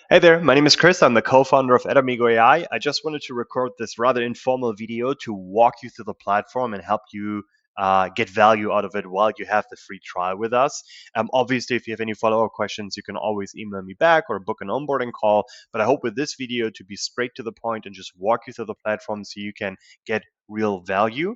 Hey there, my name is Chris. I'm the co-founder of AdAmigo.ai. I just wanted to record this rather informal video to walk you through the platform and help you get value out of it while you have the free trial with us. Obviously, if you have any follow-up questions, you can always email me back or book an onboarding call. But I hope with this video to be straight to the point and just walk you through the platform so you can get real value.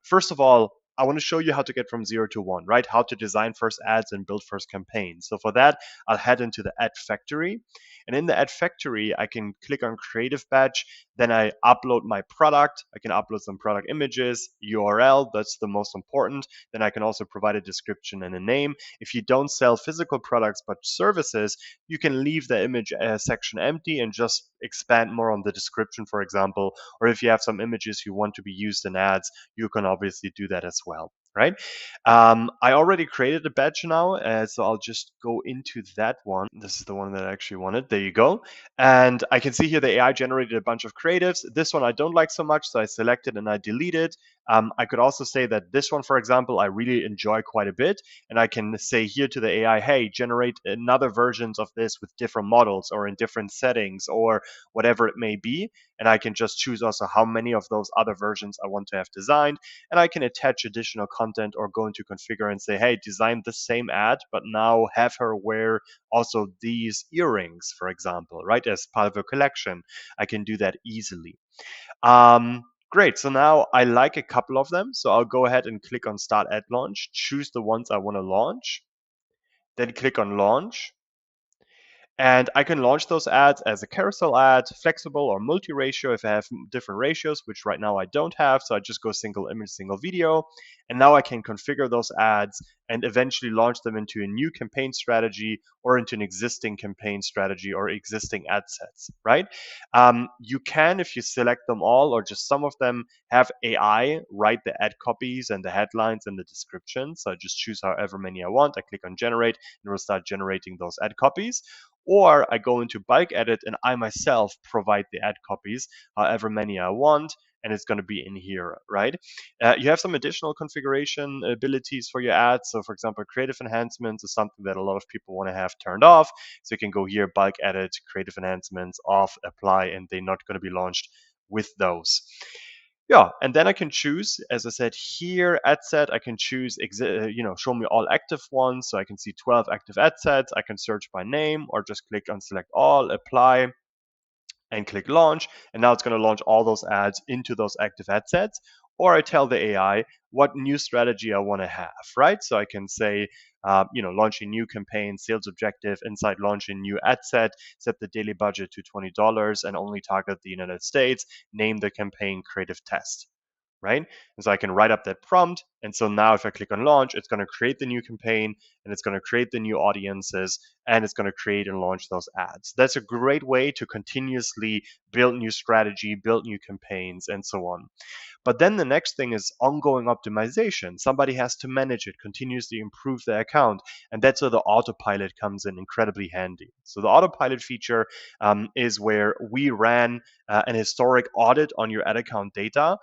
First of all, I want to show you how to get from 0 to 1, right? How to design first ads and build first campaigns. So for that, I'll head into the Ad Factory. And in the Ad Factory, I can click on Creative Batch. Then I upload my product. I can upload some product images, URL, that's the most important. Then I can also provide a description and a name. If you don't sell physical products but services, you can leave the image section empty and just expand more on the description, for example. Or if you have some images you want to be used in ads, you can obviously do that as well, right? I already created a badge now, so I'll just go into that one. This is the one that I actually wanted. There you go. And I can see here the AI generated a bunch of creatives. This one I don't like so much, so I selected and I deleted. I could also say that this one, for example, I really enjoy quite a bit. And I can say here to the AI, hey, generate another versions of this with different models or in different settings or whatever it may be. And I can just choose also how many of those other versions I want to have designed. And I can attach additional content or go into configure and say, hey, design the same ad, but now have her wear also these earrings, for example, right, as part of a collection. I can do that easily. Great. So now I like a couple of them. So I'll go ahead and click on Start Ad Launch, choose the ones I want to launch, then click on Launch. And I can launch those ads as a carousel ad, flexible or multi-ratio if I have different ratios, which right now I don't have. So I just go single image, single video. And now I can configure those ads and eventually launch them into a new campaign strategy or into an existing campaign strategy or existing ad sets, right? You can, if you select them all or just some of them, have AI write the ad copies and the headlines and the description. So I just choose however many I want. I click on generate and it will start generating those ad copies. Or I go into bulk edit and I myself provide the ad copies, however many I want, and it's going to be in here, right? You have some additional configuration abilities for your ads. So, for example, creative enhancements is something that a lot of people want to have turned off. So you can go here, bulk edit, creative enhancements, off, apply, and they're not going to be launched with those. Yeah, and then I can choose, as I said here, ad set. I can choose, show me all active ones. So I can see 12 active ad sets. I can search by name or just click on select all, apply, and click launch. And now it's going to launch all those ads into those active ad sets. Or I tell the AI what new strategy I want to have, right? So I can say, launch a new campaign, sales objective, inside launch a new ad set, set the daily budget to $20 and only target the United States, name the campaign creative test, right? And so I can write up that prompt. And so now if I click on launch, it's going to create the new campaign and it's going to create the new audiences and it's going to create and launch those ads. That's a great way to continuously build new strategy, build new campaigns, and so on. But then the next thing is ongoing optimization. Somebody has to manage it, continuously improve their account. And that's where the autopilot comes in incredibly handy. So the autopilot feature is where we ran an historic audit on your ad account data.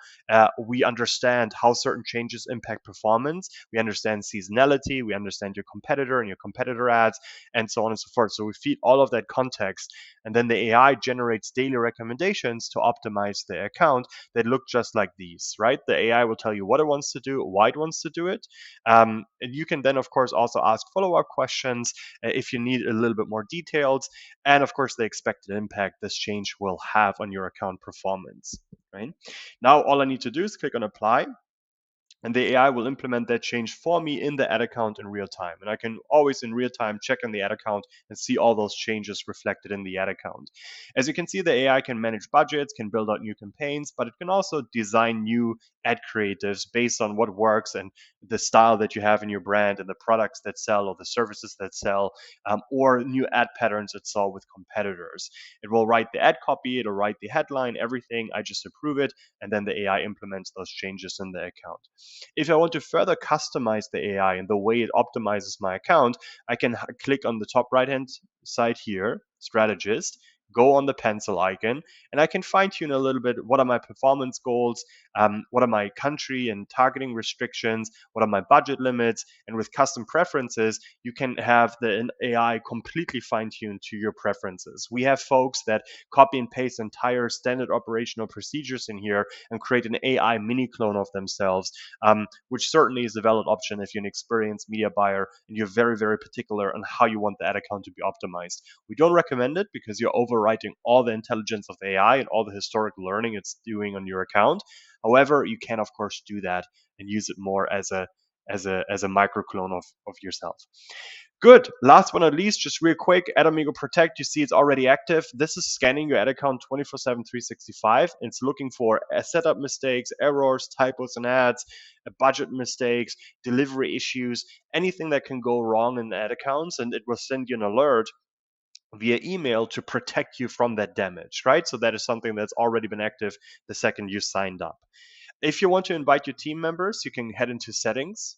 We understand how certain changes impact performance. We understand seasonality. We understand your competitor and your competitor ads, and so on and so forth. So we feed all of that context, and then the AI generates daily recommendations to optimize the account that look just like these, right? The AI will tell you what it wants to do, why it wants to do it. And you can then, of course, also ask follow-up questions if you need a little bit more details. And of course, the expected impact this change will have on your account performance, right? Now, all I need to do is click on apply. And the AI will implement that change for me in the ad account in real time. And I can always in real time check on the ad account and see all those changes reflected in the ad account. As you can see, the AI can manage budgets, can build out new campaigns, but it can also design new ad creatives based on what works and the style that you have in your brand and the products that sell or the services that sell, or new ad patterns it saw with competitors. It will write the ad copy, it'll write the headline, everything. I just approve it, and then the AI implements those changes in the account. If I want to further customize the AI and the way it optimizes my account, I can click on the top right hand side here, strategist, go on the pencil icon, and I can fine tune a little bit what are my performance goals, what are my country and targeting restrictions, what are my budget limits, and with custom preferences, you can have the AI completely fine tuned to your preferences. We have folks that copy and paste entire standard operational procedures in here and create an AI mini clone of themselves, which certainly is a valid option if you're an experienced media buyer and you're very, very particular on how you want the ad account to be optimized. We don't recommend it because you're overwriting all the intelligence of AI and all the historic learning it's doing on your account. However, you can of course do that and use it more as a micro clone of yourself. Good. Last but not least, just real quick, AdAmigo Protect, you see it's already active. This is scanning your ad account 24/7, 365. It's looking for setup mistakes, errors, typos in ads, budget mistakes, delivery issues, anything that can go wrong in ad accounts, and it will send you an alert via email to protect you from that damage, right? So that is something that's already been active the second you signed up. If you want to invite your team members, you can head into settings,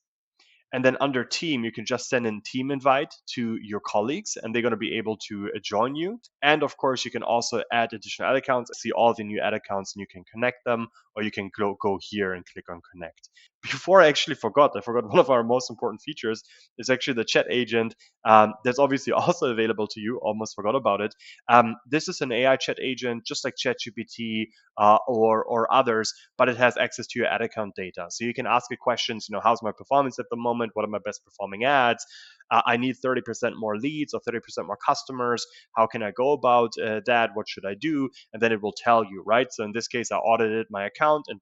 and then under team, you can just send in team invite to your colleagues and they're going to be able to join you. And of course, you can also add additional ad accounts, see all the new ad accounts and you can connect them, or you can go here and click on connect. Before I forgot one of our most important features is actually the chat agent. That's obviously also available to you. Almost forgot about it. This is an AI chat agent, just like ChatGPT or others, but it has access to your ad account data. So you can ask it questions, how's my performance at the moment? What are my best performing ads? I need 30% more leads or 30% more customers. How can I go about that? What should I do? And then it will tell you, right? So in this case, I audited my account and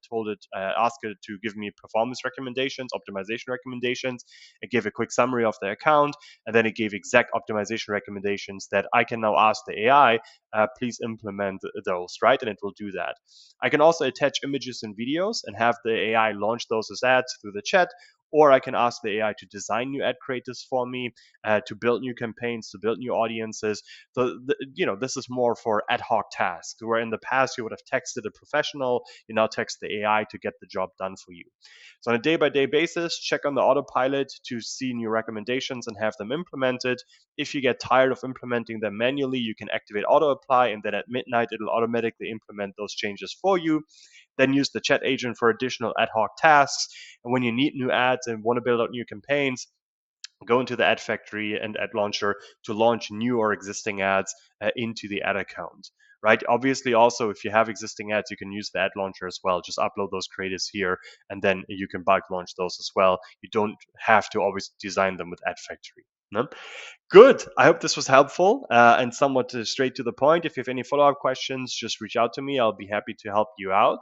asked it to give me performance recommendations, optimization recommendations. It gave a quick summary of the account, and then it gave exact optimization recommendations that I can now ask the AI, please implement those, right? And it will do that. I can also attach images and videos and have the AI launch those as ads through the chat, or I can ask the AI to design new ad creatives for me, to build new campaigns, to build new audiences. So, this is more for ad hoc tasks, where in the past you would have texted a professional, you now text the AI to get the job done for you. So on a day-by-day basis, check on the autopilot to see new recommendations and have them implemented. If you get tired of implementing them manually, you can activate auto apply, and then at midnight, it'll automatically implement those changes for you. Then use the chat agent for additional ad hoc tasks. And when you need new ads and want to build out new campaigns, go into the ad factory and ad launcher to launch new or existing ads into the ad account, right? Obviously, also, if you have existing ads, you can use the ad launcher as well. Just upload those creatives here, and then you can bulk launch those as well. You don't have to always design them with ad factory. No? Good. I hope this was helpful and somewhat straight to the point. If you have any follow-up questions, just reach out to me. I'll be happy to help you out.